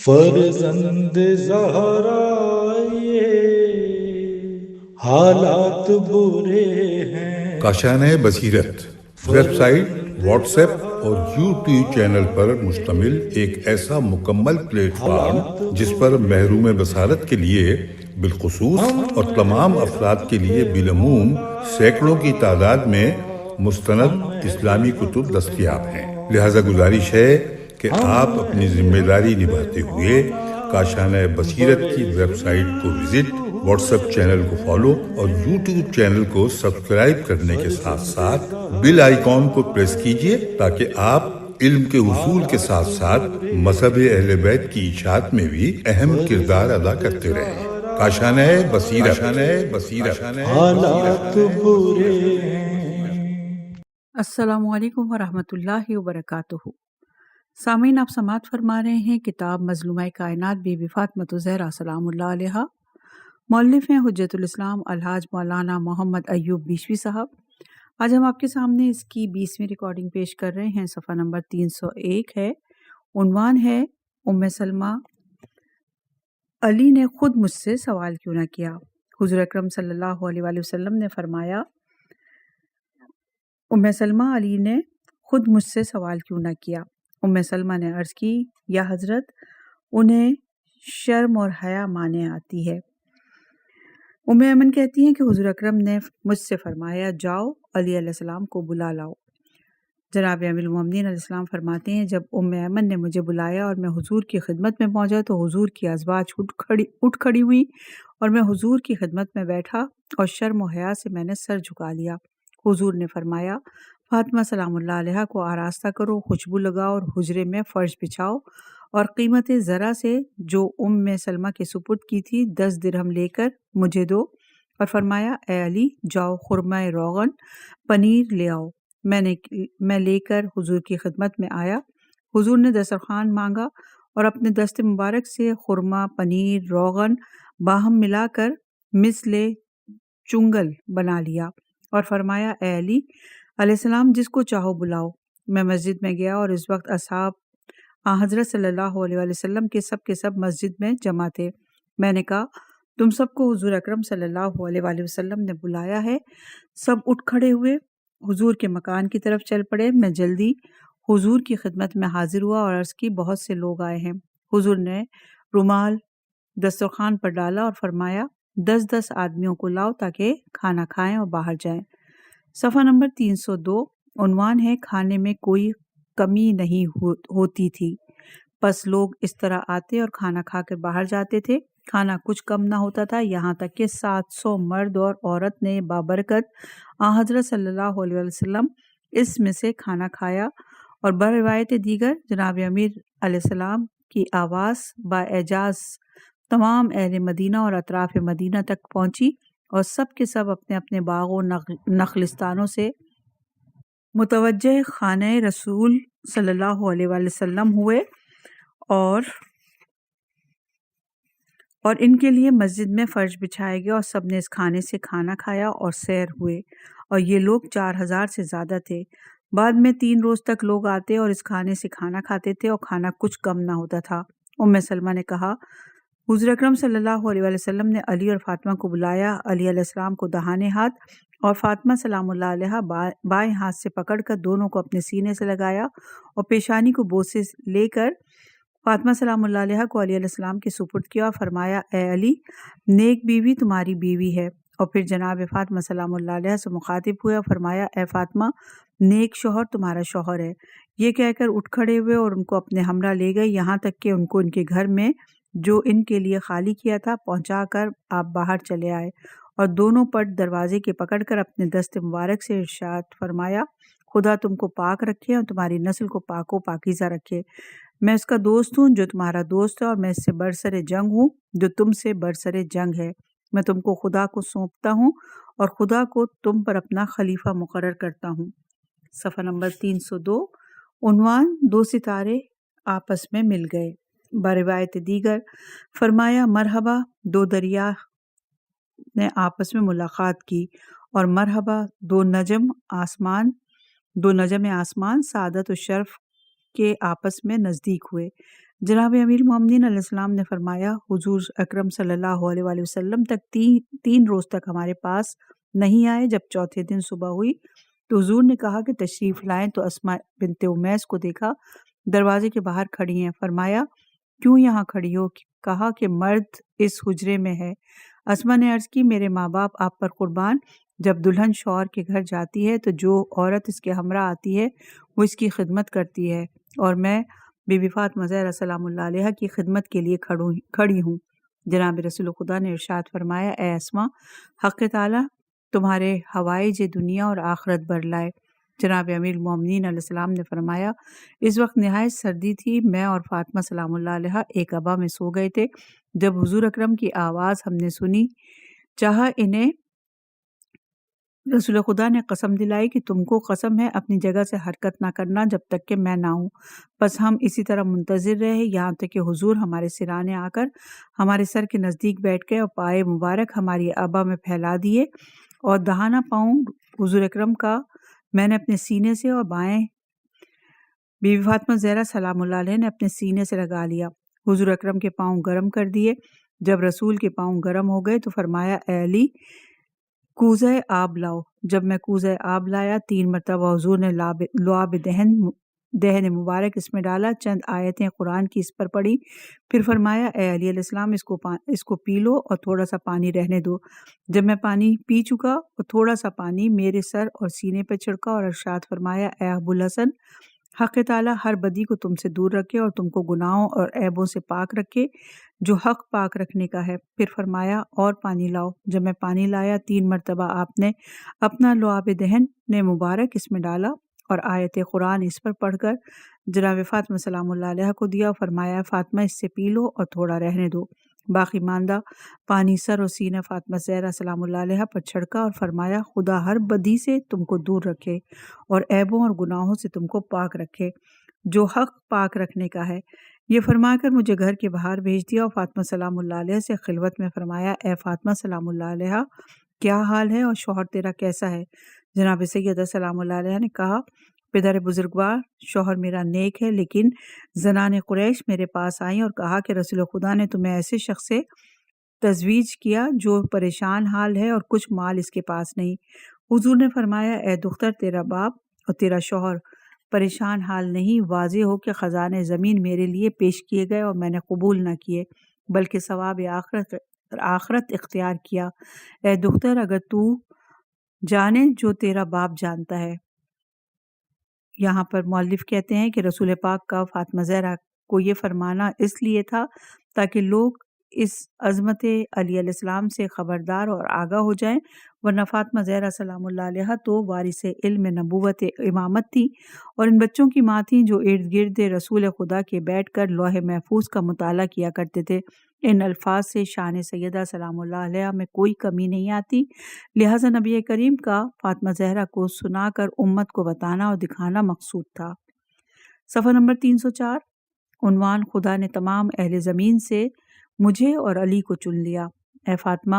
فرزند زہرا یہ حالات برے ہیں۔ کاشانۂ بصیرت ویب سائٹ، واٹس ایپ اور یوٹیوب چینل پر مشتمل ایک ایسا مکمل پلیٹ فارم جس پر محروم بصارت کے لیے بالخصوص اور تمام افراد کے لیے بالعموم سینکڑوں کی تعداد میں مستند اسلامی کتب دستیاب ہیں۔ لہذا گزارش ہے کہ آپ اپنی ذمہ داری نبھاتے ہوئے کاشانۂ بصیرت کی ویب سائٹ کو وزٹ، واٹس ایپ چینل کو فالو اور یوٹیوب چینل کو سبسکرائب کرنے کے ساتھ ساتھ بیل آئیکن کو پریس کیجئے تاکہ آپ علم کے حصول کے ساتھ ساتھ مذہب اہل بیت کی اشاعت میں بھی اہم کردار ادا کرتے رہیں۔ کاشانۂ بصیرت۔ حالات برے ہیں۔ السلام علیکم ورحمۃ اللہ وبرکاتہ۔ سامعین، آپ سماعت فرما رہے ہیں کتاب مظلومہ کائنات بی بی فاطمہ الزہرا سلام اللہ علیہا۔ مؤلف ہیں حجت الاسلام الحاج مولانا محمد ایوب بیشوی صاحب۔ آج ہم آپ کے سامنے اس کی 20ویں ریکارڈنگ پیش کر رہے ہیں۔ صفحہ نمبر 301 ہے۔ عنوان ہے ام سلمہ، علی نے خود مجھ سے سوال کیوں نہ کیا۔ حضور اکرم صلی اللہ علیہ وآلہ وسلم نے فرمایا، ام سلمہ، علی نے خود مجھ سے سوال کیوں نہ کیا۔ ام سلمہ نے عرض کی، یا حضرت، انہیں شرم اور حیا مانے آتی ہے۔ ام ایمن کہتی ہیں کہ حضور اکرم نے مجھ سے فرمایا، جاؤ علی علیہ السلام کو بلا لاؤ۔ جناب امیر المومنین علیہ السلام فرماتے ہیں، جب ام ایمن نے مجھے بلایا اور میں حضور کی خدمت میں پہنچا تو حضور کی ازواج اٹھ کھڑی ہوئی اور میں حضور کی خدمت میں بیٹھا اور شرم و حیا سے میں نے سر جھکا لیا۔ حضور نے فرمایا، فاطمہ سلام اللہ علیہا کو آراستہ کرو، خوشبو لگاؤ اور حجرے میں فرش بچھاؤ اور قیمت ذرہ سے جو ام سلمہ کے سپرد کی تھی 10 درہم لے کر مجھے دو، اور فرمایا، اے علی، جاؤ خرمہ روغن پنیر لے آؤ۔ میں لے کر حضور کی خدمت میں آیا۔ حضور نے دسترخوان مانگا اور اپنے دست مبارک سے خرمہ، پنیر، روغن باہم ملا کر مثل چنگل بنا لیا اور فرمایا، اے علی علیہ السلام، جس کو چاہو بلاؤ۔ میں مسجد میں گیا اور اس وقت اصحاب حضرت صلی اللہ علیہ وآلہ وسلم کے سب مسجد میں جمع تھے۔ میں نے کہا، تم سب کو حضور اکرم صلی اللہ علیہ وآلہ وسلم نے بلایا ہے۔ سب اٹھ کھڑے ہوئے حضور کے مکان کی طرف چل پڑے۔ میں جلدی حضور کی خدمت میں حاضر ہوا اور عرض کی، بہت سے لوگ آئے ہیں۔ حضور نے رومال دسترخوان پر ڈالا اور فرمایا، 10 آدمیوں کو لاؤ تاکہ کھانا کھائیں اور باہر جائیں۔ صفحہ نمبر 302 عنوان ہے کھانے میں کوئی کمی نہیں ہوتی تھی، پس لوگ اس طرح آتے اور کھانا کھا کر باہر جاتے تھے۔ کھانا کچھ کم نہ ہوتا تھا، یہاں تک کہ 700 مرد اور عورت نے بابرکت حضرت صلی اللہ علیہ وسلم اس میں سے کھانا کھایا۔ اور بروایت دیگر جناب امیر علیہ السلام کی آواز باعجاز تمام اہل مدینہ اور اطراف مدینہ تک پہنچی اور سب کے سب اپنے اپنے باغ و نخلستانوں سے متوجہ خانہ رسول صلی اللہ علیہ وآلہ وسلم ہوئے اور ان کے لیے مسجد میں فرش بچھائے گئے اور سب نے اس کھانے سے کھانا کھایا اور سیر ہوئے، اور یہ لوگ 4000 سے زیادہ تھے۔ بعد میں 3 روز تک لوگ آتے اور اس کھانے سے کھانا کھاتے تھے اور کھانا کچھ کم نہ ہوتا تھا۔ ام سلمہ نے کہا، حضور اکرم صلی اللہ علیہ وآلہ وسلم نے علی اور فاطمہ کو بلایا۔ علی علیہ السلام کو دہانے ہاتھ اور فاطمہ سلام اللہ علیہا بائیں ہاتھ سے پکڑ کر دونوں کو اپنے سینے سے لگایا اور پیشانی کو بوسے لے کر فاطمہ سلام اللہ علیہا کو علی علیہ السلام کے سپرد کیا اور فرمایا، اے علی، نیک بیوی تمہاری بیوی ہے۔ اور پھر جناب فاطمہ سلام اللہ علیہا سے مخاطب ہوئے اور فرمایا، اے فاطمہ، نیک شوہر تمہارا شوہر ہے۔ یہ کہہ کر اٹھ کھڑے ہوئے اور ان کو اپنے ہمراہ لے گئے، یہاں تک کہ ان کو ان کے گھر میں جو ان کے لیے خالی کیا تھا پہنچا کر آپ باہر چلے آئے اور دونوں پٹ دروازے کے پکڑ کر اپنے دست مبارک سے ارشاد فرمایا، خدا تم کو پاک رکھے اور تمہاری نسل کو پاک و پاکیزہ رکھے۔ میں اس کا دوست ہوں جو تمہارا دوست ہے، اور میں اس سے برسر جنگ ہوں جو تم سے برسر جنگ ہے۔ میں تم کو خدا کو سونپتا ہوں اور خدا کو تم پر اپنا خلیفہ مقرر کرتا ہوں۔ صفحہ نمبر 302 عنوان 2 ستارے آپس میں مل گئے۔ بروایت دیگر فرمایا، مرحبا، 2 دریا نے آپس میں ملاقات کی، اور مرحبا، 2 نجم آسمان سعادت و شرف کے آپس میں نزدیک ہوئے۔ جناب امیر المومنین علیہ السلام نے فرمایا حضور اکرم صلی اللہ علیہ وآلہ وسلم تک تین روز تک ہمارے پاس نہیں آئے۔ جب چوتھے دن صبح ہوئی تو حضور نے کہا کہ تشریف لائیں، تو اسماء بنت امیس کو دیکھا دروازے کے باہر کھڑی ہیں۔ فرمایا کیوں یہاں کھڑی ہو؟ کہا کہ مرد اس حجرے میں ہے۔ اسماء نے عرض کی میرے ماں باپ آپ پر قربان، جب دلہن شوہر کے گھر جاتی ہے تو جو عورت اس کے ہمراہ آتی ہے وہ اس کی خدمت کرتی ہے، اور میں بی بی فاطمہ زہرا سلام اللہ علیہا کی خدمت کے لیے کھڑی ہوں۔ جناب رسول خدا نے ارشاد فرمایا اے اسماء، حق تعالی تمہارے حوائج دنیا اور آخرت برلائے۔ جناب امیر المومنین علیہ السلام نے فرمایا اس وقت نہایت سردی تھی، میں اور فاطمہ سلام اللہ علیہا ایک ابا میں سو گئے تھے۔ جب حضور اکرم کی آواز ہم نے سنی، چاہا انہیں رسول خدا نے قسم دلائی کہ تم کو قسم ہے اپنی جگہ سے حرکت نہ کرنا جب تک کہ میں نہ ہوں۔ بس ہم اسی طرح منتظر رہے یہاں تک کہ حضور ہمارے سرانے آ کر ہمارے سر کے نزدیک بیٹھ گئے اور پائے مبارک ہماری ابا میں پھیلا دیے، اور دہانا پاؤں حضور اکرم کا میں نے اپنے سینے سے اور بائیں بی بی فاطمہ زہرا سلام اللہ علیہ نے اپنے سینے سے لگا لیا۔ حضور اکرم کے پاؤں گرم کر دیے۔ جب رسول کے پاؤں گرم ہو گئے تو فرمایا اے علی کوزہ آب لاؤ۔ جب میں کوزہ آب لایا 3 مرتبہ حضور نے لعاب دہن مبارک اس میں ڈالا، چند آیتیں قرآن کی اس پر پڑھی، پھر فرمایا اے علی علیہ السلام اس کو پی لو اور تھوڑا سا پانی رہنے دو۔ جب میں پانی پی چکا اور تھوڑا سا پانی میرے سر اور سینے پہ چھڑکا اور ارشاد فرمایا اے ابو الحسن، حق تعالیٰ ہر بدی کو تم سے دور رکھے اور تم کو گناہوں اور عیبوں سے پاک رکھے جو حق پاک رکھنے کا ہے۔ پھر فرمایا اور پانی لاؤ۔ جب میں پانی لایا 3 مرتبہ آپ نے اپنا لعاب دہن نے مبارک اس میں ڈالا اور آیت قرآن اس پر پڑھ کر جناب فاطمہ سلام اللہ علیہ کو دیا اور فرمایا فاطمہ اس سے پی لو اور تھوڑا رہنے دو۔ باقی ماندہ پانی سر اور سینہ فاطمہ زہرا سلام اللہ علیہ پر چھڑکا اور فرمایا خدا ہر بدی سے تم کو دور رکھے اور عیبوں اور گناہوں سے تم کو پاک رکھے جو حق پاک رکھنے کا ہے۔ یہ فرما کر مجھے گھر کے باہر بھیج دیا اور فاطمہ سلام اللہ علیہ سے خلوت میں فرمایا اے فاطمہ سلام اللہ علیہ کیا حال ہے اور شوہر تیرا کیسا ہے؟ جناب سیدہ سلام اللہ علیہ نے کہا پدر بزرگوار شوہر میرا نیک ہے، لیکن زنان قریش میرے پاس آئیں اور کہا کہ رسول خدا نے تمہیں ایسے شخص سے تزویج کیا جو پریشان حال ہے اور کچھ مال اس کے پاس نہیں۔ حضور نے فرمایا اے دختر تیرا باپ اور تیرا شوہر پریشان حال نہیں، واضح ہو کہ خزانے زمین میرے لیے پیش کیے گئے اور میں نے قبول نہ کیے بلکہ ثواب آخرت اختیار کیا۔ اے دختر اگر تو جانے جو تیرا باپ جانتا ہے۔ یہاں پر مؤلف کہتے ہیں کہ رسول پاک کا فاطمہ زہرا کو یہ فرمانا اس لیے تھا تاکہ لوگ اس عظمت علی علیہ السلام سے خبردار اور آگاہ ہو جائیں، ورنہ فاطمہ زہرا سلام اللہ علیہ تو وارث علم نبوت امامت تھی اور ان بچوں کی ماں تھیں جو ارد گرد رسول خدا کے بیٹھ کر لوح محفوظ کا مطالعہ کیا کرتے تھے۔ ان الفاظ سے شان سیدہ سلام اللہ علیہ میں کوئی کمی نہیں آتی، لہٰذا نبی کریم کا فاطمہ زہرا کو سنا کر امت کو بتانا اور دکھانا مقصود تھا۔ صفحہ نمبر 304 عنوان خدا نے تمام اہل زمین سے مجھے اور علی کو چن لیا۔ اے فاطمہ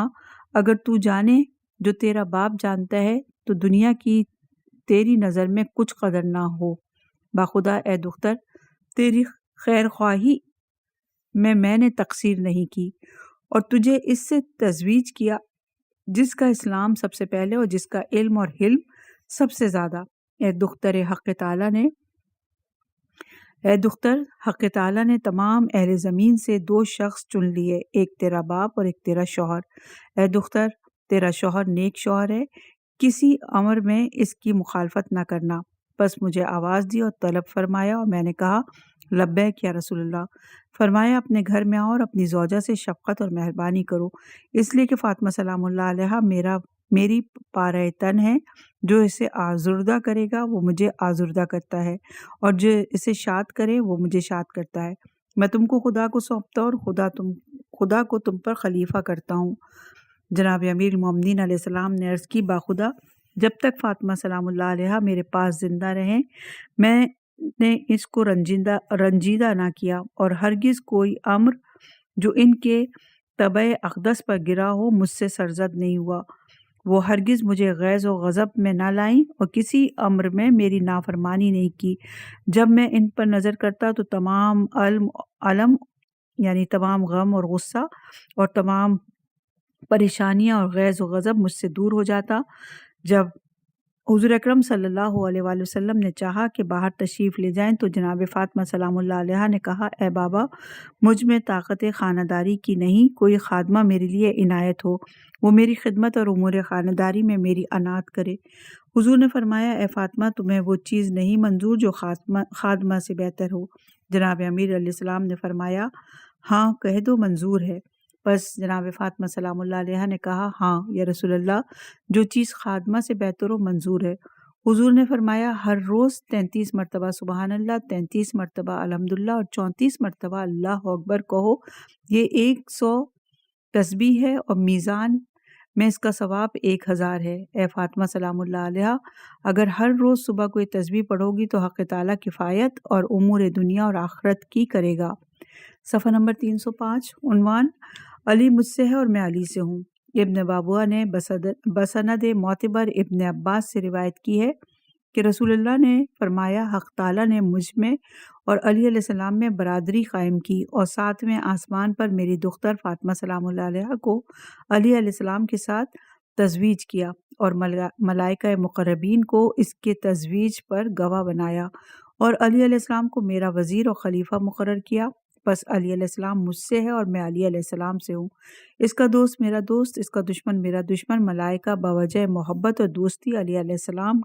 اگر تو جانے جو تیرا باپ جانتا ہے تو دنیا کی تیری نظر میں کچھ قدر نہ ہو۔ باخدا اے دختر تیری خیر خواہی میں نے تقصیر نہیں کی اور تجھے اس سے تزویج کیا جس کا اسلام سب سے پہلے اور جس کا علم اور حلم سب سے زیادہ۔ اے دختر حق تعالیٰ نے تمام اہل زمین سے 2 شخص چن لیے، ایک تیرا باپ اور ایک تیرا شوہر۔ اے دختر تیرا شوہر نیک شوہر ہے، کسی امر میں اس کی مخالفت نہ کرنا۔ بس مجھے آواز دی اور طلب فرمایا اور میں نے کہا لبیک یا رسول اللہ۔ فرمایا اپنے گھر میں آؤ اور اپنی زوجہ سے شفقت اور مہربانی کرو، اس لیے کہ فاطمہ سلام اللہ علیہ میری پارہ تن ہے، جو اسے آزردہ کرے گا وہ مجھے آزردہ کرتا ہے اور جو اسے شاد کرے وہ مجھے شاد کرتا ہے۔ میں تم کو خدا کو سونپتا اور خدا کو تم پر خلیفہ کرتا ہوں۔ جناب امیر المومنین علیہ السلام نے عرض کی باخدا جب تک فاطمہ سلام اللہ علیہ میرے پاس زندہ رہیں میں نے اس کو رنجیدہ نہ کیا اور ہرگز کوئی امر جو ان کے طبع اقدس پر گرا ہو مجھ سے سرزد نہیں ہوا۔ وہ ہرگز مجھے غیظ و غضب میں نہ لائیں اور کسی امر میں میری نافرمانی نہیں کی۔ جب میں ان پر نظر کرتا تو تمام علم یعنی تمام غم اور غصہ اور تمام پریشانیاں اور غیظ و غضب مجھ سے دور ہو جاتا۔ جب حضور اکرم صلی اللہ علیہ وآلہ وسلم نے چاہا کہ باہر تشریف لے جائیں تو جناب فاطمہ سلام اللہ علیہا نے کہا، اے بابا، مجھ میں طاقت خانہ داری کی نہیں، کوئی خادمہ میرے لیے عنایت ہو، وہ میری خدمت اور امور خانہ داری میں میری عنایت کرے۔ حضور نے فرمایا، اے فاطمہ، تمہیں وہ چیز نہیں منظور جو خادمہ سے بہتر ہو؟ جناب امیر علیہ السلام نے فرمایا، ہاں کہہ دو، منظور ہے۔ بس جناب فاطمہ سلام اللہ علیہ نے کہا، ہاں یا رسول اللہ، جو چیز خادمہ سے بہتر ہو منظور ہے۔ حضور نے فرمایا، ہر روز 33 مرتبہ سبحان اللہ، 33 مرتبہ الحمدللہ اور 34 مرتبہ اللہ اکبر کہو، یہ 100 تسبیح ہے اور میزان میں اس کا ثواب 1000 ہے۔ اے فاطمہ سلام اللہ علیہ، اگر ہر روز صبح کوئی تسبیح پڑھو گی تو حق تعالیٰ کفایت اور امور دنیا اور آخرت کی کرے گا۔ صفحہ نمبر 305، عنوان علی مجھ سے ہے اور میں علی سے ہوں۔ ابن بابوا نے بسند معتبر ابن عباس سے روایت کی ہے کہ رسول اللہ نے فرمایا، حق تعالیٰ نے مجھ میں اور علی علیہ السلام میں برادری قائم کی اور 7ویں آسمان پر میری دختر فاطمہ سلام اللہ علیہ کو علی علیہ السلام کے ساتھ تزویج کیا اور ملائکہ مقربین کو اس کے تزویج پر گواہ بنایا اور علی علیہ السلام کو میرا وزیر اور خلیفہ مقرر کیا۔ بس علی علیہ السلام مجھ سے ہے اور میں علی علیہ السلام سے ہوں۔ اس کا دوست میرا دوست، اس کا دشمن میرا دشمن۔ ملائکہ بوجہ محبت اور دوستی علی علیہ السلام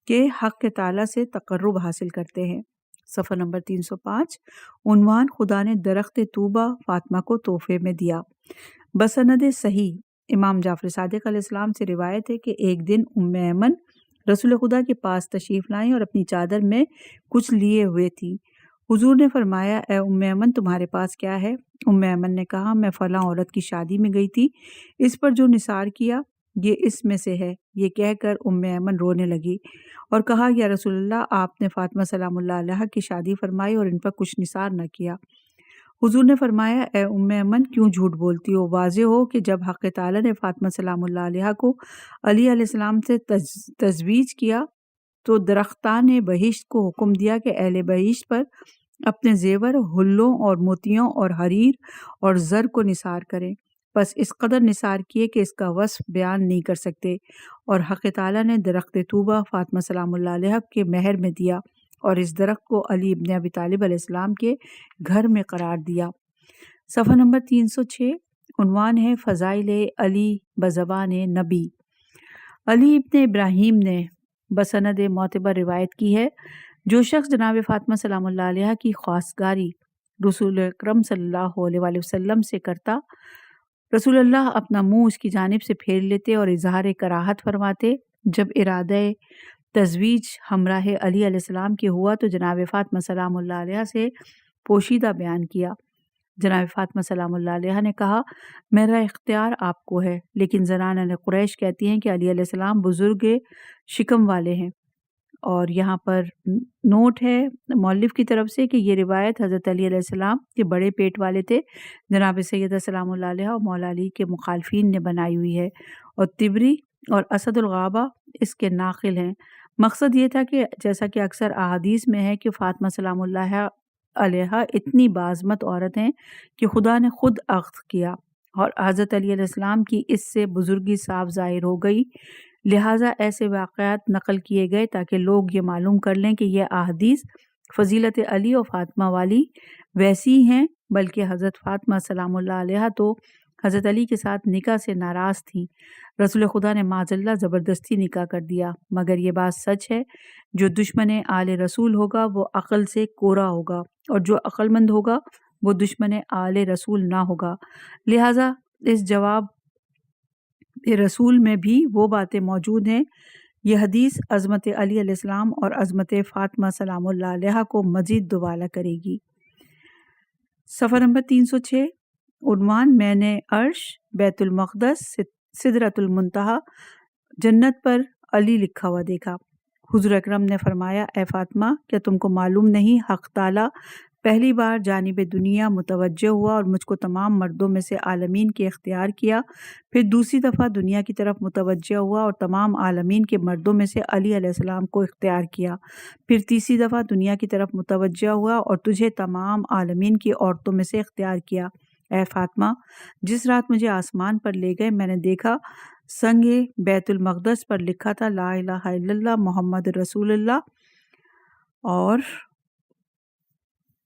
کے حق تعالیٰ سے تقرب حاصل کرتے ہیں۔ صفحہ نمبر 305، عنوان خدا نے درخت طوبہ فاطمہ کو تحفے میں دیا۔ بسند صحیح امام جعفر صادق علیہ السلام سے روایت ہے کہ ایک دن ام ایمن رسول خدا کے پاس تشریف لائیں اور اپنی چادر میں کچھ لیے ہوئے تھی۔ حضور نے فرمایا، اے ام ایمن، تمہارے پاس کیا ہے؟ ام ایمن نے کہا، میں فلاں عورت کی شادی میں گئی تھی، اس پر جو نثار کیا یہ اس میں سے ہے۔ یہ کہہ کر ام ایمن رونے لگی اور کہا، یا رسول اللہ، آپ نے فاطمہ سلام اللہ علیہ کی شادی فرمائی اور ان پر کچھ نثار نہ کیا۔ حضور نے فرمایا، اے ام ایمن، کیوں جھوٹ بولتی ہو؟ واضح ہو کہ جب حق تعالیٰ نے فاطمہ سلام اللہ علیہ کو علی علیہ السلام سے تزویج کیا تو درختان بہشت کو حکم دیا کہ اہل بہشت پر اپنے زیور، حلوں اور موتیوں اور حریر اور زر کو نثار کریں۔ بس اس قدر نثار کیے کہ اس کا وصف بیان نہیں کر سکتے، اور حق تعالیٰ نے درخت طوبہ فاطمہ سلام اللہ علیہ کے مہر میں دیا اور اس درخت کو علی ابن ابی طالب علیہ السلام کے گھر میں قرار دیا۔ صفحہ نمبر 306، عنوان ہے فضائل علی بزبان نبی۔ علی ابن ابراہیم نے بسند معتبر روایت کی ہے، جو شخص جناب فاطمہ سلام اللہ علیہ کی خواستگاری رسول اکرم صلی اللہ علیہ وآلہ وسلم سے کرتا، رسول اللہ اپنا منہ اس کی جانب سے پھیر لیتے اور اظہار کراہت فرماتے۔ جب ارادہ تزویج ہمراہ علی علیہ السلام کے ہوا تو جناب فاطمہ سلام اللہ علیہ سے پوشیدہ بیان کیا۔ جناب فاطمہ سلام اللہ علیہ نے کہا، میرا اختیار آپ کو ہے، لیکن زنانہ قریش کہتی ہیں کہ علی علیہ السلام بزرگ شکم والے ہیں۔ اور یہاں پر نوٹ ہے مؤلف کی طرف سے کہ یہ روایت حضرت علی علیہ السلام کے بڑے پیٹ والے تھے، جناب سیدہ سلام اللہ علیہ اور مولا علی کے مخالفین نے بنائی ہوئی ہے، اور طبری اور اسد الغابہ اس کے ناقل ہیں۔ مقصد یہ تھا کہ جیسا کہ اکثر احادیث میں ہے کہ فاطمہ سلام اللہ علیہ اتنی باعظمت عورت ہیں کہ خدا نے خود اخذ کیا اور حضرت علی علیہ السلام کی اس سے بزرگی صاف ظاہر ہو گئی، لہٰذا ایسے واقعات نقل کیے گئے تاکہ لوگ یہ معلوم کر لیں کہ یہ احادیث فضیلت علی اور فاطمہ والی ویسی ہیں، بلکہ حضرت فاطمہ سلام اللہ علیہ تو حضرت علی کے ساتھ نکاح سے ناراض تھیں۔ رسول خدا نے معاذ اللہ زبردستی نکاح کر دیا، مگر یہ بات سچ ہے، جو دشمن آل رسول ہوگا وہ عقل سے کورا ہوگا، اور جو عقل مند ہوگا وہ دشمن آل رسول نہ ہوگا۔ لہٰذا اس جواب رسول میں بھی وہ باتیں موجود ہیں۔ یہ حدیث عظمت علی علیہ السلام اور عظمت فاطمہ سلام اللہ علیہ کو مزید دوبالا کرے گی۔ صفحہ نمبر 306، عنوان میں نے عرش، بیت المقدس، سدرۃ المنتہا، جنت پر علی لکھا ہوا دیکھا۔ حضور اکرم نے فرمایا، اے فاطمہ، کیا تم کو معلوم نہیں حق تعالیٰ پہلی بار جانب دنیا متوجہ ہوا اور مجھ کو تمام مردوں میں سے عالمین کے اختیار کیا، پھر دوسری دفعہ دنیا کی طرف متوجہ ہوا اور تمام عالمین کے مردوں میں سے علی علیہ السلام کو اختیار کیا، پھر تیسری دفعہ دنیا کی طرف متوجہ ہوا اور تجھے تمام عالمین کی عورتوں میں سے اختیار کیا۔ اے فاطمہ، جس رات مجھے آسمان پر لے گئے میں نے دیکھا سنگ بیت المقدس پر لکھا تھا لا الہ الا اللہ محمد رسول اللہ، اور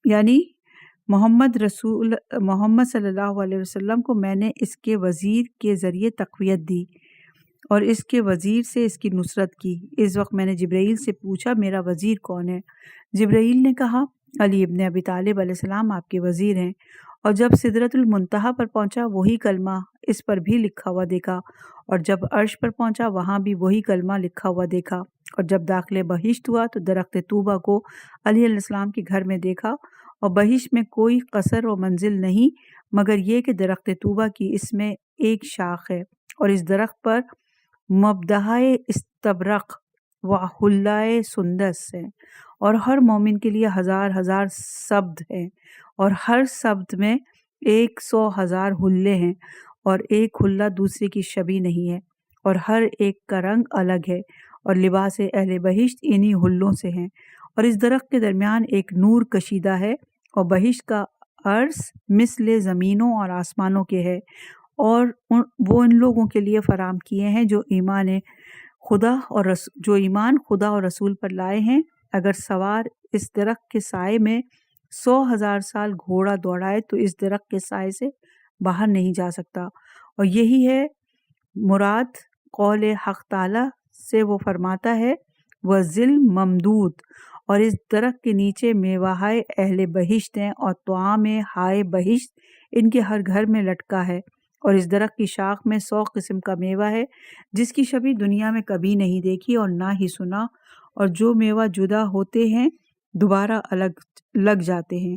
یعنی محمد صلی اللہ علیہ وسلم کو میں نے اس کے وزیر کے ذریعے تقویت دی اور اس کے وزیر سے اس کی نصرت کی۔ اس وقت میں نے جبرائیل سے پوچھا میرا وزیر کون ہے؟ جبرائیل نے کہا علی ابن ابی طالب علیہ السلام آپ کے وزیر ہیں۔ اور جب سدرۃ المنتہا پر پہنچا وہی کلمہ اس پر بھی لکھا ہوا دیکھا، اور جب عرش پر پہنچا وہاں بھی وہی کلمہ لکھا ہوا دیکھا، اور جب داخل بہشت ہوا تو درخت طوبہ کو علی علیہ السلام کے گھر میں دیکھا، اور بہشت میں کوئی قصر و منزل نہیں مگر یہ کہ درخت طوبہ کی اس میں ایک شاخ ہے، اور اس درخت پر مبدہائے استبرق و حلائے سندس ہے، اور ہر مومن کے لیے 1000 سبد ہیں، اور ہر سبد میں 100,000 حلے ہیں، اور ایک حلہ دوسرے کی شبیہ نہیں ہے، اور ہر ایک کا رنگ الگ ہے، اور لباس اہل بہشت انہی حلوں سے ہیں، اور اس درخت کے درمیان ایک نور کشیدہ ہے، اور بہشت کا عرض مثل زمینوں اور آسمانوں کے ہے، اور وہ ان لوگوں کے لیے فراہم کیے ہیں جو ایمان خدا اور رسول پر لائے ہیں۔ اگر سوار اس درخت کے سائے میں 100,000 سال گھوڑا دوڑائے تو اس درخت کے سائے سے باہر نہیں جا سکتا، اور یہی ہے مراد قول حق تعالی سے، وہ فرماتا ہے وَظِلٍّ ممدود، اور اس درخت کے نیچے میوہائے اہل بہشت ہیں، اور طعام ہائے بہشت ان کے ہر گھر میں لٹکا ہے، اور اس درخت کی شاخ میں 100 قسم کا میوہ ہے جس کی شبیہ دنیا میں کبھی نہیں دیکھی اور نہ ہی سنا، اور جو میوہ جدا ہوتے ہیں دوبارہ الگ لگ جاتے ہیں،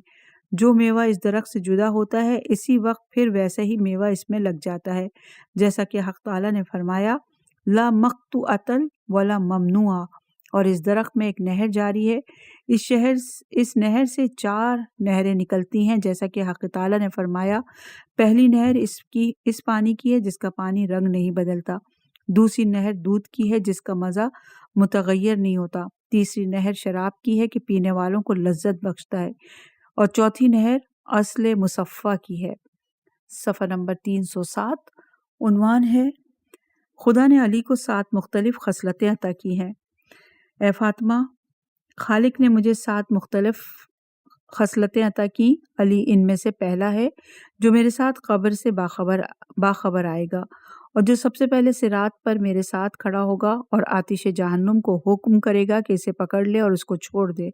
جو میوہ اس درخت سے جدا ہوتا ہے اسی وقت پھر ویسا ہی میوہ اس میں لگ جاتا ہے، جیسا کہ حق تعالیٰ نے فرمایا لا مقطوعۃ ولا ممنوعہ، اور اس درخت میں ایک نہر جاری ہے، اس نہر سے 4 نہریں نکلتی ہیں، جیسا کہ حق تعالیٰ نے فرمایا پہلی نہر اس پانی کی ہے جس کا پانی رنگ نہیں بدلتا، دوسری نہر دودھ کی ہے جس کا مزہ متغیر نہیں ہوتا، تیسری نہر شراب کی ہے کہ پینے والوں کو لذت بخشتا ہے، اور چوتھی نہر اصل مصفہ کی ہے۔ صفحہ نمبر 307 عنوان ہے خدا نے علی کو 7 مختلف خصلتیں عطا کی ہیں۔ اے فاطمہ، خالق نے مجھے 7 مختلف خصلتیں عطا کی، علی ان میں سے پہلا ہے جو میرے ساتھ قبر سے باخبر آئے گا، اور جو سب سے پہلے صراط پر میرے ساتھ کھڑا ہوگا اور آتش جہنم کو حکم کرے گا کہ اسے پکڑ لے اور اس کو چھوڑ دے۔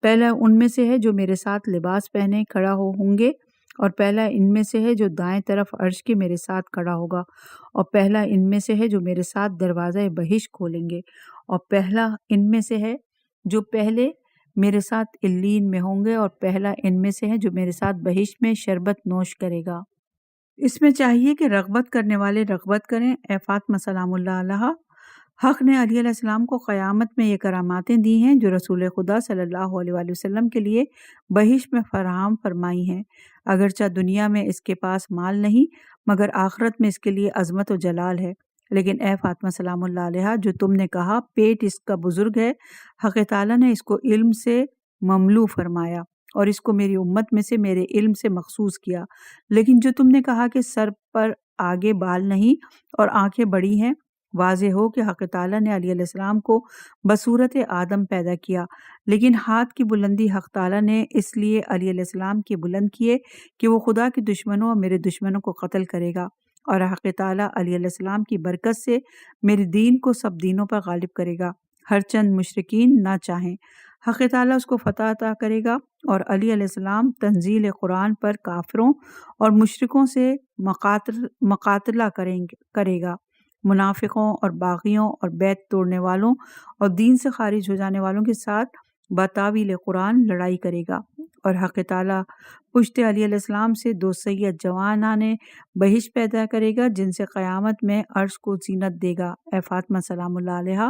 پہلا ان میں سے ہے جو میرے ساتھ لباس پہنے کھڑا ہوں گے، اور پہلا ان میں سے ہے جو دائیں طرف عرش کے میرے ساتھ کھڑا ہوگا، اور پہلا ان میں سے ہے جو میرے ساتھ دروازہ بہشت کھولیں گے، اور پہلا ان میں سے ہے جو پہلے میرے ساتھ علین میں ہوں گے، اور پہلا ان میں سے ہے جو میرے ساتھ بہشت میں شربت نوش کرے گا۔ اس میں چاہیے کہ رغبت کرنے والے رغبت کریں۔ اے فاطمہ سلام اللہ علیہ، حق نے علی علیہ السلام کو قیامت میں یہ کراماتیں دی ہیں جو رسول خدا صلی اللہ علیہ وآلہ وسلم کے لیے بہشت میں فراہم فرمائی ہیں، اگرچہ دنیا میں اس کے پاس مال نہیں مگر آخرت میں اس کے لیے عظمت و جلال ہے۔ لیکن اے فاطمہ سلام اللہ علیہ، جو تم نے کہا پیٹ اس کا بزرگ ہے، حق تعالیٰ نے اس کو علم سے مملو فرمایا اور اس کو میری امت میں سے میرے علم سے مخصوص کیا، لیکن جو تم نے کہا کہ سر پر آگے بال نہیں اور آنکھیں بڑی ہیں، واضح ہو کہ حق تعالیٰ نے علی علیہ السلام کو بصورت آدم پیدا کیا، لیکن ہاتھ کی بلندی حق تعالیٰ نے اس لیے علی علیہ السلام کی بلند کیے کہ وہ خدا کے دشمنوں اور میرے دشمنوں کو قتل کرے گا، اور حق تعالیٰ علی علیہ السلام کی برکت سے میرے دین کو سب دینوں پر غالب کرے گا، ہر چند مشرکین نہ چاہیں۔ حق تعالیٰ اس کو فتح عطا کرے گا، اور علی علیہ السلام تنزیل قرآن پر کافروں اور مشرکوں سے مقاتلہ کرے گا، منافقوں اور باغیوں اور بیت توڑنے والوں اور دین سے خارج ہو جانے والوں کے ساتھ بتاویل قرآن لڑائی کرے گا، اور حق تعالیٰ پشت علی علیہ السلام سے 2 سید جوانان بہشت پیدا کرے گا جن سے قیامت میں عرش کو زینت دے گا۔ اے فاطمہ سلام اللہ علیہ،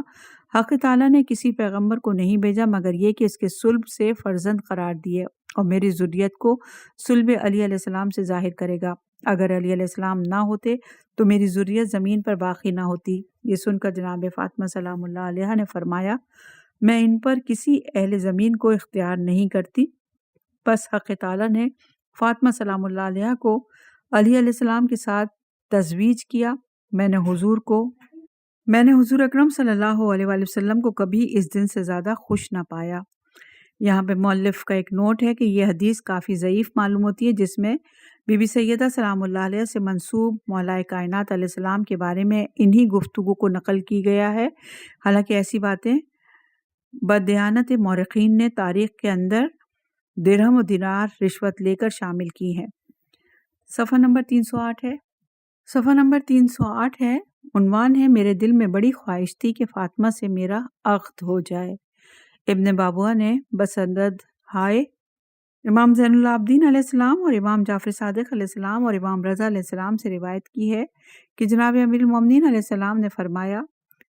حق تعالیٰ نے کسی پیغمبر کو نہیں بھیجا مگر یہ کہ اس کے صلب سے فرزند قرار دیے اور میری ذریت کو صلب علی علیہ السلام سے ظاہر کرے گا۔ اگر علی علیہ السلام نہ ہوتے تو میری ذریت زمین پر باقی نہ ہوتی۔ یہ سن کر جناب فاطمہ سلام اللہ علیہ نے فرمایا، میں ان پر کسی اہل زمین کو اختیار نہیں کرتی۔ پس حق تعالیٰ نے فاطمہ سلام اللہ علیہ کو علی علیہ السلام کے ساتھ تزویج کیا۔ میں نے حضور اکرم صلی اللہ علیہ وآلہ وسلم کو کبھی اس دن سے زیادہ خوش نہ پایا۔ یہاں پہ مؤلف کا ایک نوٹ ہے کہ یہ حدیث کافی ضعیف معلوم ہوتی ہے، جس میں بی بی سیدہ سلام اللہ علیہ سے منسوب مولا کائنات علیہ السلام کے بارے میں انہی گفتگو کو نقل کی گیا ہے۔ حالانکہ ایسی باتیں بددیانت مورخین نے تاریخ کے اندر درہم و دینار رشوت لے کر شامل کی ہیں۔ صفحہ نمبر 308 ہے۔ عنوان ہے، میرے دل میں بڑی خواہش تھی کہ فاطمہ سے میرا عقد ہو جائے۔ ابن بابوہ نے بسند ہائے امام زین العابدین علیہ السلام اور امام جعفر صادق علیہ السلام اور امام رضا علیہ السلام سے روایت کی ہے کہ جناب امیر المومنین علیہ السلام نے فرمایا،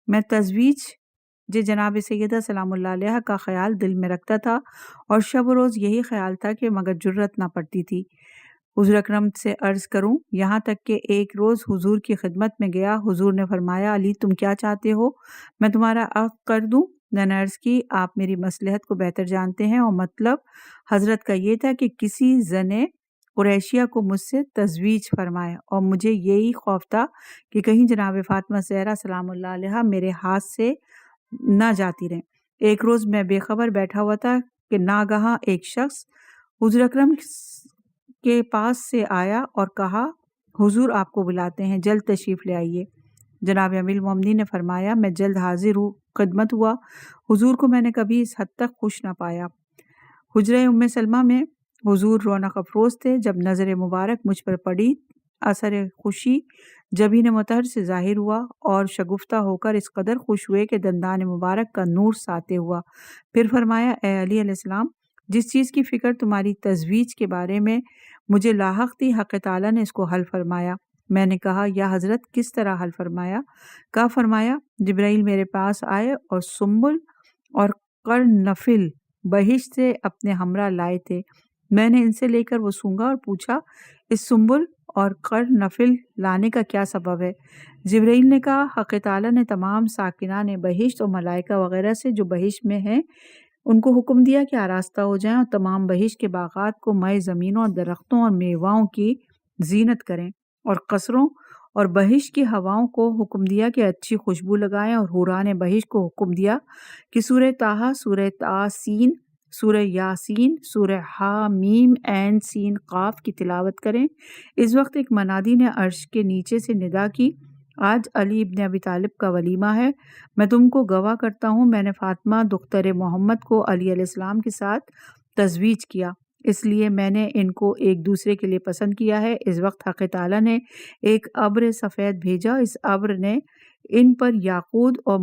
میں تزویج جناب سیدہ سلام اللہ علیہ کا خیال دل میں رکھتا تھا اور شب و روز یہی خیال تھا کہ مگر جرت نہ پڑتی تھی حضور اکرم سے عرض کروں، یہاں تک کہ ایک روز حضور کی خدمت میں گیا۔ حضور نے فرمایا، علی تم کیا چاہتے ہو، میں تمہارا عقد کر دوں؟ میں نے عرض کی، آپ میری مصلحت کو بہتر جانتے ہیں، اور مطلب حضرت کا یہ تھا کہ کسی زن قریشیہ کو مجھ سے تزویج فرمائے، اور مجھے یہی خوف تھا کہ کہیں جناب فاطمہ زہرا سلام اللہ علیہ میرے ہاتھ سے نہ جاتی رہیں۔ ایک روز میں بے خبر بیٹھا ہوا تھا کہ ناگہاں ایک شخص حضور اکرم کے پاس سے آیا اور کہا، حضور آپ کو بلاتے ہیں، جلد تشریف لے آئیے۔ جناب امیر المومنین نے فرمایا، میں جلد حاضر ہوں۔ خدمت ہوا۔ حضور کو میں نے کبھی اس حد تک خوش نہ پایا۔ حجرہ ام سلمہ میں حضور رونق افروز تھے۔ جب نظر مبارک مجھ پر پڑی، اثر خوشی جبین مطہر سے ظاہر ہوا اور شگفتہ ہو کر اس قدر خوش ہوئے کہ دندان مبارک کا نور ساطع ہوا۔ پھر فرمایا، اے علی علیہ السلام، جس چیز کی فکر تمہاری تزویج کے بارے میں مجھے لاحق تھی، حق تعالیٰ نے اس کو حل فرمایا۔ میں نے کہا، یا حضرت کس طرح حل فرمایا؟ کہا فرمایا، جبرائیل میرے پاس آئے اور سنبل اور قرنفل بہشت سے اپنے ہمراہ لائے تھے۔ میں نے ان سے لے کر وہ سونگا اور پوچھا، اس سنبل اور قرنفل لانے کا کیا سبب ہے؟ جبرائیل نے کہا، حق تعالیٰ نے تمام ساکنان بہشت اور ملائکہ وغیرہ سے جو بہشت میں ہیں ان کو حکم دیا کہ آراستہ ہو جائیں اور تمام بہشت کے باغات کو مئے زمینوں اور درختوں اور میواؤں کی زینت کریں، اور قصروں اور بہشت کی ہواؤں کو حکم دیا کہ اچھی خوشبو لگائیں، اور حوران بہشت کو حکم دیا کہ سورہ طٰہٰ، سورہ طاسین، سورہ یاسین، سورہ ہا میم عین سین قاف کی تلاوت کریں۔ اس وقت ایک منادی نے عرش کے نیچے سے ندا کی، آج علی ابن ابی طالب کا ولیمہ ہے، میں تم کو گواہ کرتا ہوں، میں نے فاطمہ دختر محمد کو علی علیہ السلام کے ساتھ تزویج کیا، اس لیے میں نے ان کو ایک دوسرے کے لیے پسند کیا ہے۔ اس وقت حق تعالیٰ نے ایک ابر سفید بھیجا، اس ابر نے ان پر یاقوت اور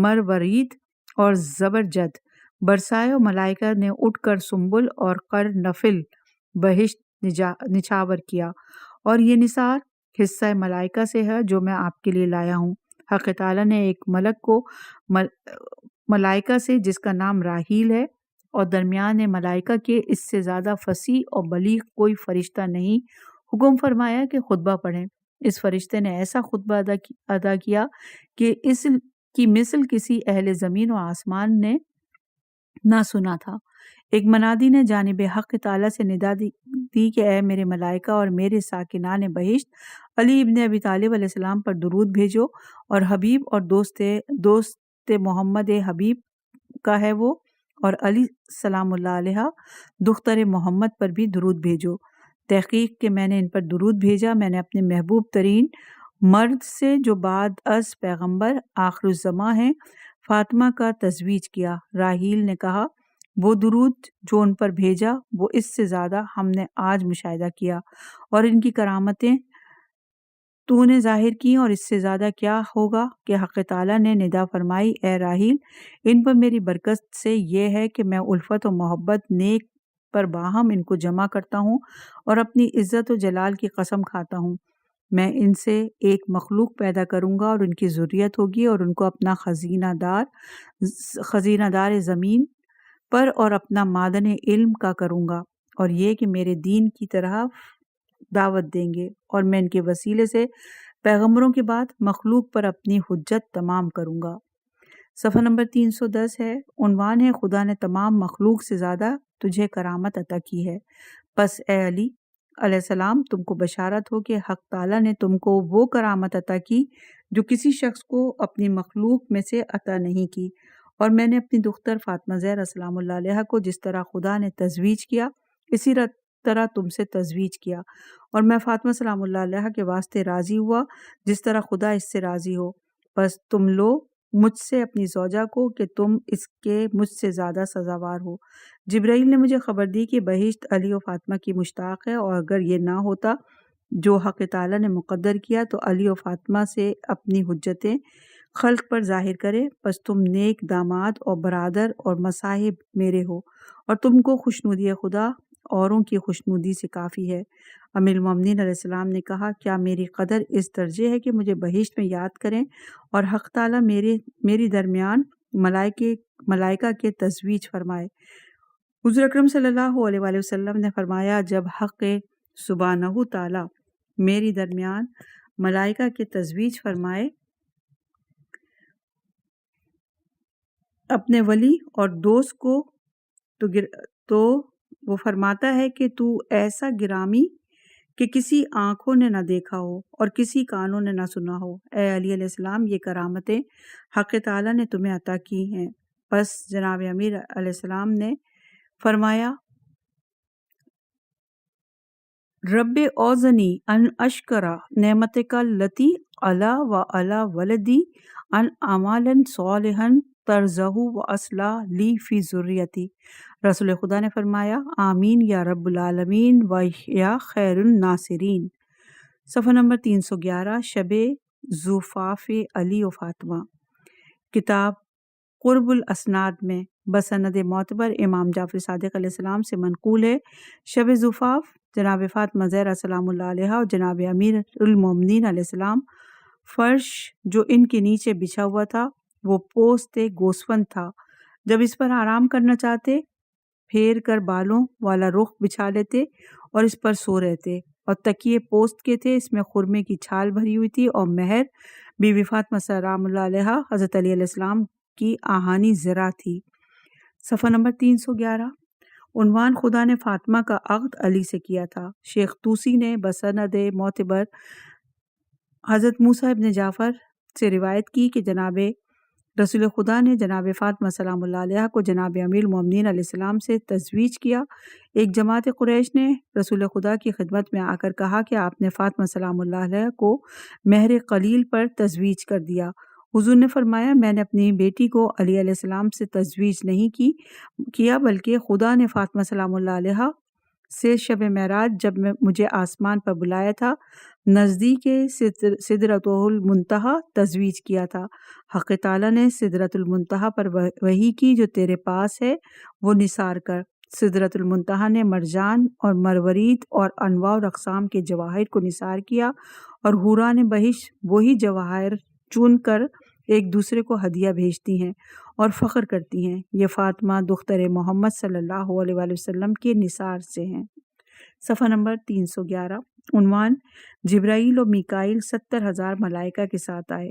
مروارید اور زبرجد برسائے، اور ملائکہ نے اٹھ کر سنبل اور قرنفل بہشت نچھاور کیا، اور یہ نثار حصہ ملائکہ سے ہے جو میں آپ کے لیے لایا ہوں۔ حق تعالیٰ نے ایک ملک کو ملائکہ سے جس کا نام راحیل ہے اور درمیان ملائکہ کے اس سے زیادہ فصیح اور بلیغ کوئی فرشتہ نہیں، حکم فرمایا کہ خطبہ پڑھیں۔ اس فرشتے نے ایسا خطبہ ادا کیا کہ اس کی مثل کسی اہل زمین و آسمان نے نہ سنا تھا۔ ایک منادی نے جانب حق تعالیٰ سے ندا دی کہ اے میرے ملائکہ اور میرے ساکنان بہشت، علی ابن ابی طالب علیہ السلام پر درود بھیجو، اور حبیب اور دوست محمد حبیب کا ہے وہ، اور علی سلام اللہ علیہ دختر محمد پر بھی درود بھیجو۔ تحقیق کہ میں نے ان پر درود بھیجا، میں نے اپنے محبوب ترین مرد سے جو بعد از پیغمبر آخر الزماں ہیں فاطمہ کا تزویج کیا۔ راحیل نے کہا، وہ درود جو ان پر بھیجا وہ اس سے زیادہ ہم نے آج مشاہدہ کیا، اور ان کی کرامتیں تو نے ظاہر کی، اور اس سے زیادہ کیا ہوگا کہ حق تعالیٰ نے ندا فرمائی، اے راحیل، ان پر میری برکت سے یہ ہے کہ میں الفت و محبت نیک پر باہم ان کو جمع کرتا ہوں، اور اپنی عزت و جلال کی قسم کھاتا ہوں، میں ان سے ایک مخلوق پیدا کروں گا اور ان کی ذریت ہوگی، اور ان کو اپنا خزینہ دار زمین پر اور اپنا معدن علم کا کروں گا، اور یہ کہ میرے دین کی طرح دعوت دیں گے، اور میں ان کے وسیلے سے پیغمبروں کے بعد مخلوق پر اپنی حجت تمام کروں گا۔ صفحہ نمبر 310 ہے، عنوان ہے خدا نے تمام مخلوق سے زیادہ تجھے کرامت عطا کی ہے، پس اے علی علیہ السلام تم کو بشارت ہو کہ حق تعالیٰ نے تم کو وہ کرامت عطا کی جو کسی شخص کو اپنی مخلوق میں سے عطا نہیں کی، اور میں نے اپنی دختر فاطمہ زہرا سلام اللہ علیہ کو جس طرح خدا نے تزویج کیا اسی طرح تم سے تزویج کیا، اور میں فاطمہ سلام اللہ علیہ کے واسطے راضی ہوا جس طرح خدا اس سے راضی ہو، بس تم لو مجھ سے اپنی زوجہ کو کہ تم اس کے مجھ سے زیادہ سزاوار ہو۔ جبرائیل نے مجھے خبر دی کہ بہشت علی و فاطمہ کی مشتاق ہے، اور اگر یہ نہ ہوتا جو حق تعالیٰ نے مقدر کیا تو علی و فاطمہ سے اپنی حجتیں خلق پر ظاہر کرے، پس تم نیک داماد اور برادر اور مصاحب میرے ہو، اور تم کو خوشنودی خدا اوروں کی خوشنودی سے کافی ہے۔ امیر المومنین علیہ السلام نے کہا، کیا میری قدر اس درجے ہے کہ مجھے بہشت میں یاد کریں اور حق تعالیٰ میری درمیان ملائکہ کے تزویج فرمائے؟ حضور اکرم صلی اللہ علیہ وآلہ وسلم نے فرمایا، جب حق سبحانہ تعالیٰ میری درمیان ملائکہ کے تزویج فرمائے اپنے ولی اور دوست کو تو وہ فرماتا ہے کہ تو ایسا گرامی کہ کسی آنکھوں نے نہ دیکھا ہو اور کسی کانوں نے نہ سنا ہو۔ اے علی علیہ السلام، یہ کرامتیں حق تعالیٰ نے تمہیں عطا کی ہیں۔ پس جناب امیر علیہ السلام نے فرمایا، رب اوزنی ان اشکر نعمتک التی علی و علی ولدی ان اعمالا صالحا ترضہ و اصلاح لی فی ذریتی۔ رسول خدا نے فرمایا، آمین یا رب العالمین و یا خیر الناصرین۔ صفحہ نمبر 311، شب زفاف علی و فاطمہ۔ کتاب قرب الاسناد میں بسند معتبر امام جعفر صادق علیہ السلام سے منقول ہے، شب زفاف جناب فاطمہ زہرا سلام اللہ علیہ اور جناب امیر المومنین علیہ السلام فرش جو ان کے نیچے بچھا ہوا تھا وہ پوست گوسفند تھا، جب اس پر آرام کرنا چاہتے پھیر کر بالوں والا رخ بچھا لیتے اور اس پر سو رہتے، اور تکیے پوست کے تھے، اس میں خرمے کی چھال بھری ہوئی تھی، اور مہر بی بی فاطمہ سلام اللہ علیہ حضرت علی علیہ السلام کی آہانی زرہ تھی۔ صفحہ نمبر 311، عنوان خدا نے فاطمہ کا عقد علی سے کیا تھا۔ شیخ طوسی نے بسند معتبر حضرت موسیٰ ابن جعفر سے روایت کی کہ جناب رسول خدا نے جناب فاطمہ سلام اللہ علیہ کو جناب امیر المومنین علیہ السلام سے تزویج کیا۔ ایک جماعت قریش نے رسول خدا کی خدمت میں آ کر کہا کہ آپ نے فاطمہ سلام اللہ علیہ کو مہر قلیل پر تزویج کر دیا۔ حضور نے فرمایا، میں نے اپنی بیٹی کو علی علیہ السلام سے تزویج نہیں کیا بلکہ خدا نے فاطمہ سلام اللہ علیہ سے شب معراج جب مجھے آسمان پر بلایا تھا نزدیک سدرۃ المنتہا تزویج کیا تھا۔ حق تعالیٰ نے سدرۃ المنتہا پر وحی کی، جو تیرے پاس ہے وہ نثار کر۔ سدرۃ المنتہا نے مرجان اور مروارید اور انواع و اقسام کے جواہر کو نثار کیا، اور حوران بہشت وہی جواہر چن کر ایک دوسرے کو ہدیہ بھیجتی ہیں اور فخر کرتی ہیں۔ یہ فاطمہ دختر محمد صلی اللہ علیہ وآلہ وسلم کے نثار سے ہیں۔ صفحہ نمبر 311، عنوان جبرائیل و میکائیل 70,000 ملائکہ کے ساتھ آئے،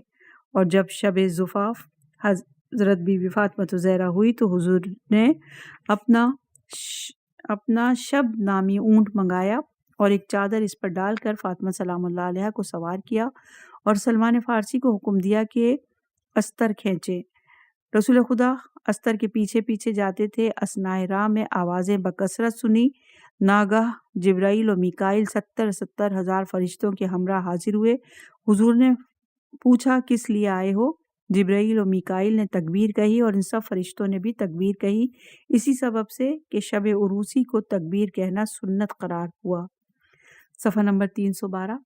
اور جب شب زفاف حضرت بی بی فاطمہ زہرا ہوئی تو حضور نے اپنا شب نامی اونٹ منگایا اور ایک چادر اس پر ڈال کر فاطمہ سلام اللہ علیہ کو سوار کیا، اور سلمان فارسی کو حکم دیا کہ استر کھینچے۔ رسول خدا استر کے پیچھے پیچھے جاتے تھے۔ اثنائے راہ میں آوازیں بکثرت سنی، ناگاہ جبرائیل و میکائیل 70,000 فرشتوں کے ہمراہ حاضر ہوئے۔ حضور نے پوچھا، کس لیے آئے ہو؟ جبرائیل و میکائیل نے تکبیر کہی، اور ان سب فرشتوں نے بھی تکبیر کہی، اسی سبب سے کہ شب عروسی کو تکبیر کہنا سنت قرار ہوا۔ صفحہ نمبر 312،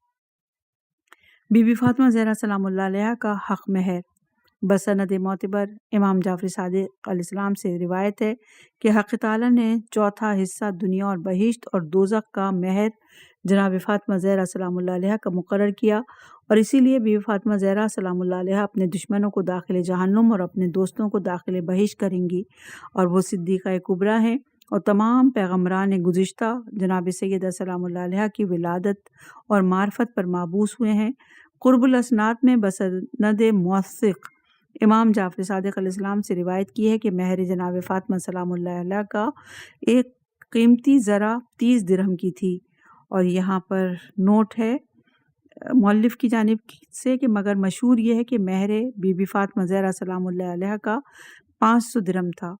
بی بی فاطمہ زہرا سلام اللہ علیہ کا حق مہر۔ بسند معتبر امام جعفر صادق علیہ السلام سے روایت ہے کہ حق تعالیٰ نے چوتھا حصہ دنیا اور بہشت اور دوزخ کا مہر جناب فاطمہ زہرا سلام اللہ علیہ کا مقرر کیا، اور اسی لیے بیوی فاطمہ زہرا سلام اللہ علیہ اپنے دشمنوں کو داخل جہنم اور اپنے دوستوں کو داخل بہشت کریں گی، اور وہ صدیقہ کبریٰ ہیں، اور تمام پیغمبران گزشتہ جناب سیدہ سلام اللہ علیہ کی ولادت اور معرفت پر مابعوث ہوئے ہیں۔ قرب الاسناد میں بسند موثق امام جعفر صادق علیہ السلام سے روایت کی ہے کہ مہر جناب فاطمہ سلام اللہ علیہ کا ایک قیمتی زرہ 30 درہم کی تھی، اور یہاں پر نوٹ ہے مؤلف کی جانب سے کہ مگر مشہور یہ ہے کہ مہر بی بی فاطمہ زہرا سلام اللہ علیہ کا 500 درہم تھا۔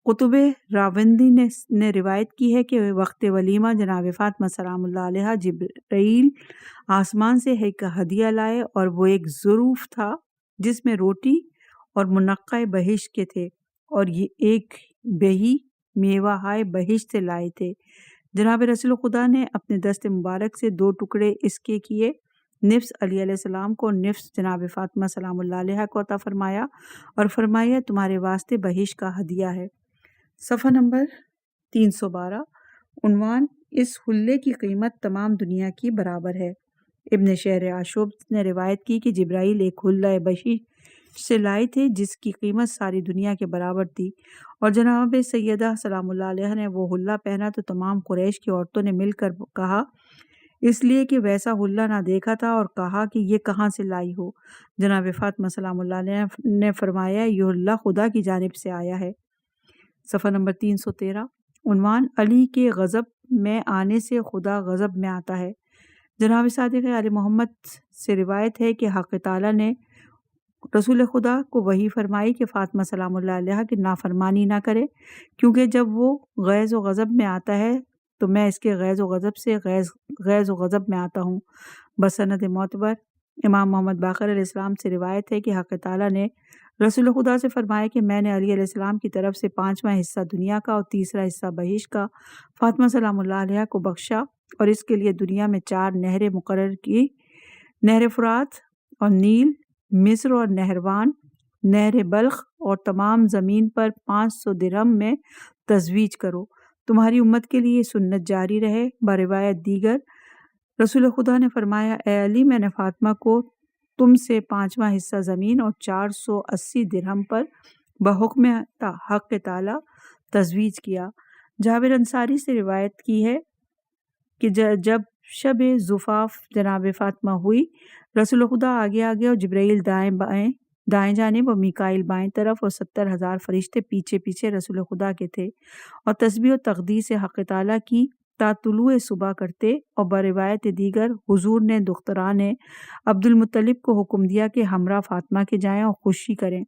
قطب راوندی نے روایت کی ہے کہ وقت ولیمہ جناب فاطمہ سلام اللہ علیہ جبرائیل آسمان سے ایک ہدیہ لائے، اور وہ ایک ظروف تھا جس میں روٹی اور منقع بہشت کے تھے، اور یہ ایک بہی میوہ ہائے بہشت سے لائے تھے۔ جناب رسول خدا نے اپنے دست مبارک سے 2 ٹکڑے اس کے کیے، نفس علی علیہ السلام کو، نفس جناب فاطمہ سلام اللہ علیہ کو عطا فرمایا، اور فرمایا تمہارے واسطے بہشت کا ہدیہ ہے۔ صفحہ نمبر 312، عنوان اس حلے کی قیمت تمام دنیا کی برابر ہے۔ ابن شہر عاشوب نے روایت کی کہ جبرائیل ایک حلہ بہشت سے لائے تھے جس کی قیمت ساری دنیا کے برابر تھی، اور جناب سیدہ سلام اللہ علیہ نے وہ حلہ پہنا تو تمام قریش کی عورتوں نے مل کر کہا، اس لیے کہ ویسا حلہ نہ دیکھا تھا، اور کہا کہ یہ کہاں سے لائی ہو؟ جناب فاطمہ سلام اللہ علیہ نے فرمایا یہ حلہ خدا کی جانب سے آیا ہے۔ صفحہ نمبر 313، عنوان علی کے غضب میں آنے سے خدا غضب میں آتا ہے۔ جناب صادق علی محمد سے روایت ہے کہ حق تعالیٰ نے رسول خدا کو وحی فرمائی کہ فاطمہ سلام اللہ علیہ کی نافرمانی نہ کرے، کیونکہ جب وہ غیظ و غضب میں آتا ہے تو میں اس کے غیظ و غضب سے غیظ و غضب میں آتا ہوں۔ بسند معتبر امام محمد باقر علیہ السلام سے روایت ہے کہ حق تعالیٰ نے رسول خدا سے فرمایا کہ میں نے علی علیہ السلام کی طرف سے 5واں حصہ دنیا کا اور 3 حصہ بہشت کا فاطمہ سلام اللہ علیہ کو بخشا، اور اس کے لیے دنیا میں 4 نہریں مقرر کی، نہر فرات اور نیل، مصر اور نہروان، نہر بلخ، اور تمام زمین پر 500 درہم میں تزویج کرو، تمہاری امت کے لیے سنت جاری رہے۔ بروایت دیگر رسول خدا نے فرمایا اے علی، میں نے فاطمہ کو تم سے 5واں حصہ زمین اور 480 درہم پر بحکم حق تعالی تزویج کیا۔ جابر انصاری سے روایت کی ہے کہ جب شب زفاف جناب فاطمہ ہوئی، رسول خدا آگے آگے اور جبرائیل دائیں جانب اور میکائیل بائیں طرف، اور 70,000 فرشتے پیچھے پیچھے رسول خدا کے تھے، اور تسبیح و تقدیس حق تعالیٰ کی تا طلوع صبح کرتے۔ اور بروایت دیگر حضور نے دختران عبد المطلب کو حکم دیا کہ ہمراہ فاطمہ کے جائیں اور خوشی کریں،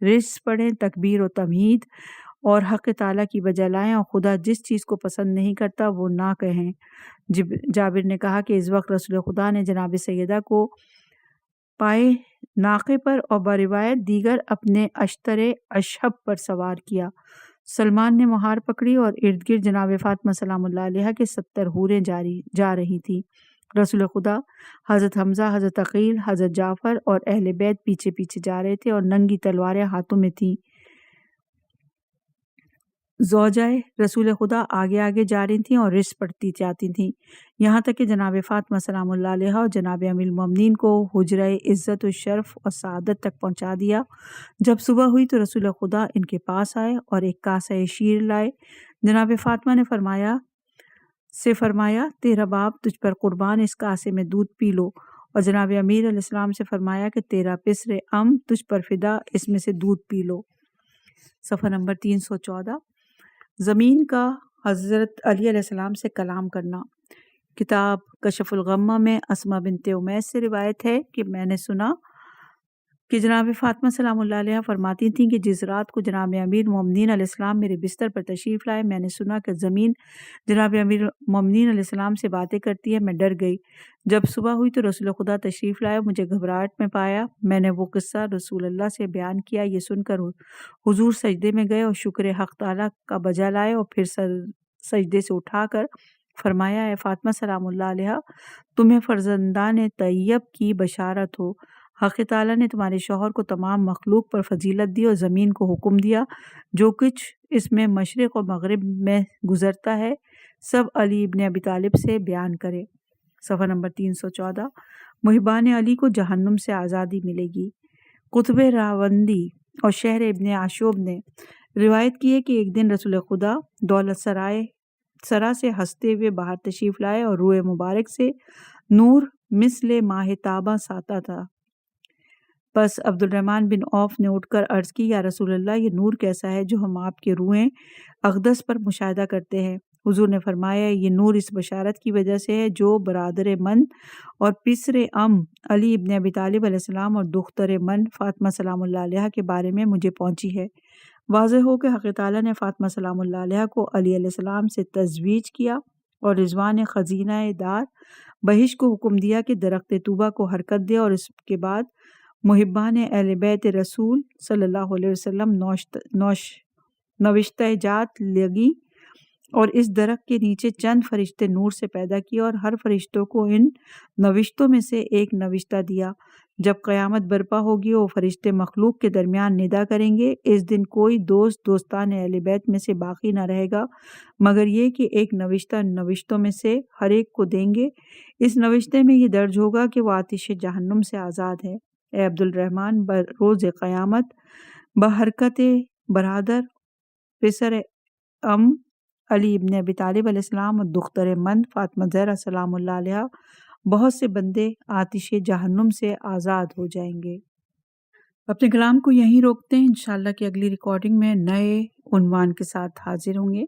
رزق پڑھیں، تکبیر و تمہید اور حق تعالیٰ کی بجا لائیں، اور خدا جس چیز کو پسند نہیں کرتا وہ نہ کہیں۔ جابر نے کہا کہ اس وقت رسول خدا نے جناب سیدہ کو پائے ناقے پر اور بروایت دیگر اپنے اشتر اشہب پر سوار کیا۔ سلمان نے مہار پکڑی اور ارد گرد جناب فاطمہ سلام اللہ علیہ کے 70 حوریں جا رہی تھیں۔ رسول خدا، حضرت حمزہ، حضرت عقیل، حضرت جعفر اور اہل بیت پیچھے پیچھے جا رہے تھے، اور ننگی تلواریں ہاتھوں میں تھیں۔ زوجائے رسول خدا آگے آگے جا رہی تھیں اور رزق پڑتی جاتی تھیں، یہاں تک کہ جناب فاطمہ سلام اللہ علیہ اور جناب امیر المومنین کو حجرہ عزت و شرف اور سعادت تک پہنچا دیا۔ جب صبح ہوئی تو رسول خدا ان کے پاس آئے اور ایک کاسہ شیر لائے۔ جناب فاطمہ نے فرمایا تیرا باپ تجھ پر قربان، اس کاسے میں دودھ پی لو، اور جناب امیر علیہ السلام سے فرمایا کہ تیرا پسر تجھ پر فدا، اس میں سے دودھ پی لو۔ صفحہ نمبر 314، زمین کا حضرت علی علیہ السلام سے کلام کرنا۔ کتاب کشف الغمہ میں اسما بنت امیس سے روایت ہے کہ میں نے سنا کہ جناب فاطمہ سلام اللہ علیہ فرماتی تھیں کہ جس رات کو جناب امیر مومنین علیہ السلام میرے بستر پر تشریف لائے، میں نے سنا کہ زمین جناب امیر مومنین علیہ السلام سے باتیں کرتی ہے۔ میں ڈر گئی۔ جب صبح ہوئی تو رسول خدا تشریف لائے، مجھے گھبراہٹ میں پایا۔ میں نے وہ قصہ رسول اللہ سے بیان کیا۔ یہ سن کر حضور سجدے میں گئے اور شکر حق تعالیٰ کا بجا لائے، اور پھر سجدے سے اٹھا کر فرمایا اے فاطمہ سلام اللہ علیہ، تمہیں فرزندان طیب کی بشارت ہو۔ حق تعالیٰ نے تمہارے شوہر کو تمام مخلوق پر فضیلت دی اور زمین کو حکم دیا جو کچھ اس میں مشرق اور مغرب میں گزرتا ہے سب علی ابن ابی طالب سے بیان کرے۔ صفحہ نمبر 314۔ محبان علی کو جہنم سے آزادی ملے گی۔ قطب راوندی اور شہر ابن عاشوب نے روایت کی ہے کہ ایک دن رسول خدا دولت سرا سے ہنستے ہوئے باہر تشریف لائے اور روئے مبارک سے نور مثل ماہ تابہ ساتا تھا۔ پس عبد الرحمن بن عوف نے اٹھ کر عرض کی، یا رسول اللہ، یہ نور کیسا ہے جو ہم آپ کے روئے اقدس پر مشاہدہ کرتے ہیں؟ حضور نے فرمایا، یہ نور اس بشارت کی وجہ سے ہے جو برادر من اور پسر علی ابن ابی طالب علیہ السلام اور دختر من فاطمہ سلام اللہ علیہ کے بارے میں مجھے پہنچی ہے۔ واضح ہو کہ حق تعالیٰ نے فاطمہ سلام اللہ علیہ کو علی علیہ السلام سے تزویج کیا اور رضوان خزینہ دار بہشت کو حکم دیا کہ درخت طوبہ کو حرکت دے، اور اس کے بعد محبان اہل بیت رسول صلی اللہ علیہ وسلم نوشتہ جات لگی اور اس درخت کے نیچے چند فرشتے نور سے پیدا کیے اور ہر فرشتوں کو ان نوشتوں میں سے ایک نوشتہ دیا۔ جب قیامت برپا ہوگی وہ فرشتے مخلوق کے درمیان ندا کریں گے، اس دن کوئی دوست دوستان اہل بیت میں سے باقی نہ رہے گا مگر یہ کہ ایک نوشتہ نوشتوں میں سے ہر ایک کو دیں گے۔ اس نوشتے میں یہ درج ہوگا کہ وہ آتش جہنم سے آزاد ہے۔ اے عبد الرحمن، روز قیامت بحرکت برادر پسر علی ابن ابی طالب علیہ السلام اور دختر من فاطمہ زہرا سلام اللہ علیہ بہت سے بندے آتش جہنم سے آزاد ہو جائیں گے۔ اپنے کلام کو یہیں روکتے ہیں، انشاءاللہ کہ اگلی ریکارڈنگ میں نئے عنوان کے ساتھ حاضر ہوں گے۔